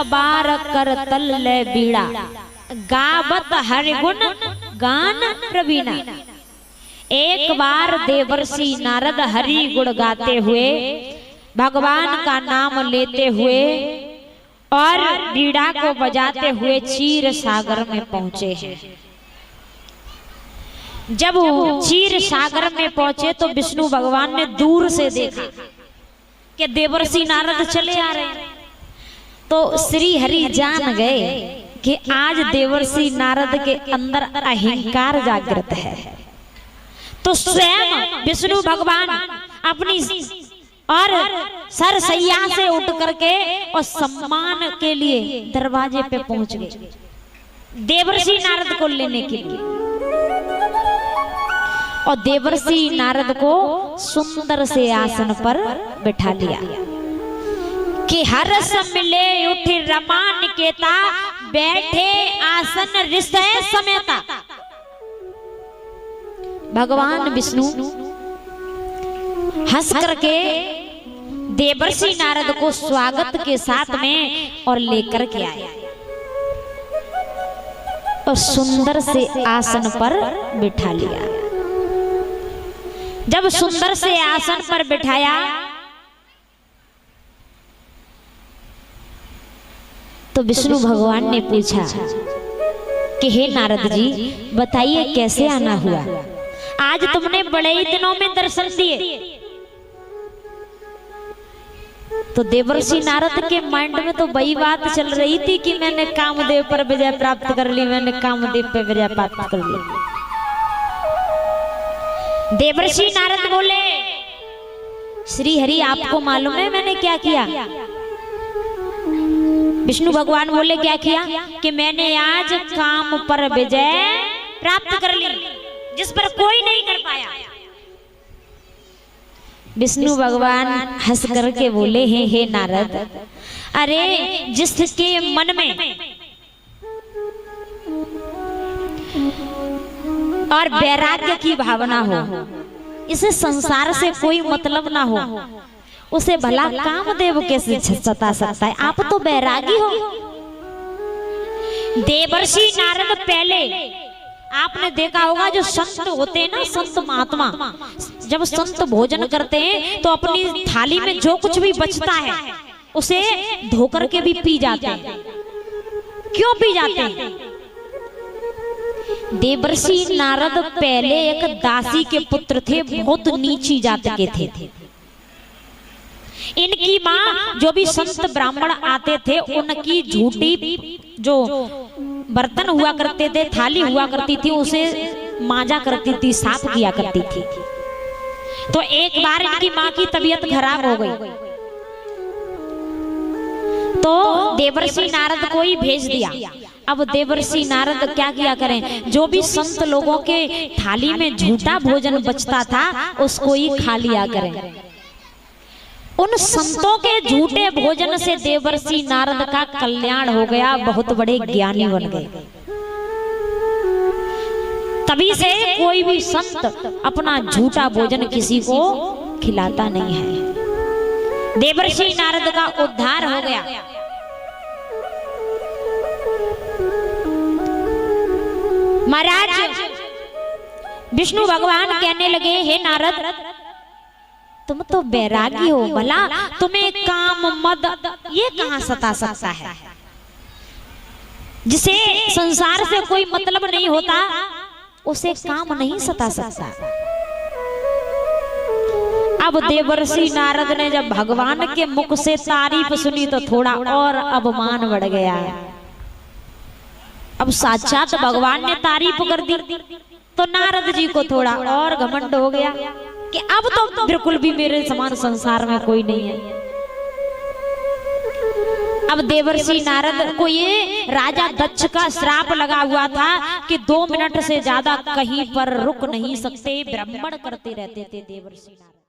बार कर तल बीड़ा, गावत हरिगुण गान प्रवीणा। एक बार देवर्षि नारद हरि गुण गाते हुए, भगवान का नाम लेते हुए और बीड़ा को बजाते हुए क्षीर सागर में पहुंचे हैं। जब क्षीर सागर में पहुंचे तो विष्णु भगवान ने दूर से देखा कि देवर्षि नारद चले आ रहे हैं। तो श्री हरि जान गए कि आज देवर्षि नारद के अंदर अहंकार जागृत है। तो स्वयं विष्णु भगवान अपनी और सरसैया से उठ करके और सम्मान के लिए दरवाजे पे पहुंच गए देवर्षि नारद को लेने के लिए। और देवर्षि नारद को सुंदर से आसन पर बिठा लिया कि हर्ष मिले उठी रमा निकेता, बैठे आसन हृदय समेता। भगवान विष्णु हंस करके देवर्षि नारद को स्वागत के साथ में और लेकर के आए और सुंदर से आसन पर बिठा लिया। जब सुंदर से आसन पर बिठाया तो विष्णु भगवान ने पूछा कि हे नारद जी, बताइए कैसे आना हुआ? आज तुमने बड़े ही दिनों में दर्शन दिए। तो देवर्षि नारद के माइंड में तो वही बात चल रही थी कि मैंने कामदेव पर विजय प्राप्त कर ली, मैंने कामदेव पर विजय प्राप्त कर ली। देवर्षि नारद बोले, श्री हरि आपको मालूम है मैंने क्या किया? विष्णु भगवान बोले, क्या किया? कि मैंने आज काम पर विजय प्राप्त कर ली जिस पर कोई नहीं कर पाया। विष्णु भगवान हंस करके बोले हैं, हे नारद, अरे जिसके मन में और वैराग्य की भावना हो, इसे संसार से कोई मतलब ना हो, उसे भला कामदेव कैसे सता सकता है? आप तो बैरागी हो। देवर्षि नारद पहले आपने देखा होगा जो संत होते हैं ना, संत महात्मा, जब संत भोजन करते हैं तो अपनी थाली में जो कुछ भी बचता है उसे धोकर के भी पी जाते हैं। क्यों पी जाते हैं? देवर्षि नारद पहले एक दासी के पुत्र थे, बहुत नीची जात के थे। इनकी माँ जो भी संत ब्राह्मण आते थे उनकी झूठी जो बर्तन हुआ करते थे, थाली हुआ करती थी, उसे मांजा करती थी, साफ किया करती थी। तो एक बार इनकी माँ की तबीयत खराब हो गई तो देवर्षि नारद को ही भेज दिया। अब देवर्षि नारद क्या किया करें, जो भी संत लोगों के थाली में झूठा भोजन बचता था उसको ही खा लिया करें। उन संतों के झूठे भोजन से देवर्षि नारद का कल्याण हो गया, बहुत बड़े ज्ञानी बन गए। तभी से कोई भी संत अपना झूठा भोजन किसी को खिलाता नहीं है। देवर्षि नारद का उद्धार हो गया। महाराज विष्णु भगवान कहने लगे, हे नारद, तुम तो बैरागी हो, भला तुम्हें काम मद ये कहां सता सकता है? जिसे संसार से कोई मतलब नहीं होता उसे काम नहीं सता सकता। अब देवर्षि नारद ने जब भगवान के मुख से तारीफ सुनी तो थोड़ा और अभिमान बढ़ गया। अब साक्षात भगवान ने तारीफ कर दी तो नारद जी को थोड़ा और घमंड हो गया कि अब तो बिल्कुल भी मेरे समान संसार में कोई नहीं है। अब देवर्षि नारद को ये राजा दक्ष का श्राप लगा हुआ था कि 2 मिनट से ज्यादा कहीं पर रुक नहीं सकते, ब्राह्मण करते रहते थे देवर्षि नारद।